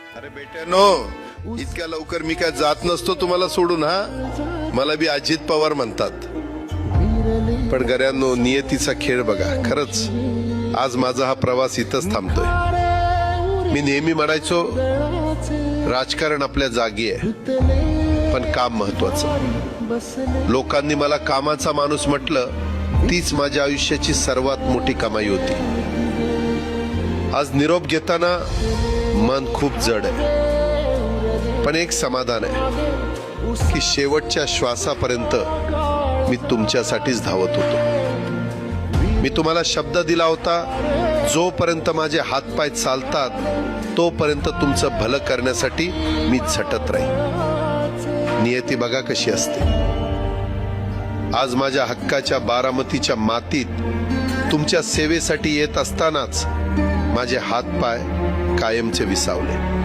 अरे बेट्यानो, इतक्या लवकर मी काय जात नसतो तुम्हाला सोडून. हा, मला बी अजित पवार म्हणतात. पण गऱ्यांनो, नियतीचा खेळ बघा. खरंच आज माझा हा प्रवास इथंच थांबतोय. मी नेहमी म्हणायचो राजकारण आपल्या जागी आहे, पण काम महत्वाचं. लोकांनी मला कामाचा माणूस म्हटलं, तीच माझ्या आयुष्याची सर्वात मोठी कमाई होती. आज निरोप घेताना मन खूप जड आहे, पण एक समाधान आहे की शेवटच्या श्वासापर्यंत मी तुमच्यासाठीच धावत होतो. मी तुम्हाला शब्द दिला होता, जोपर्यंत माझे हातपाय चालतात तोपर्यंत तुमचं भलं करण्यासाठी मी झटत राहीन. नियती बघा कशी असते. आज माझ्या हक्काच्या बारामतीच्या मातीत तुमच्या सेवेसाठी येत असतानाच माझे हातपाय कायमचे विसावले.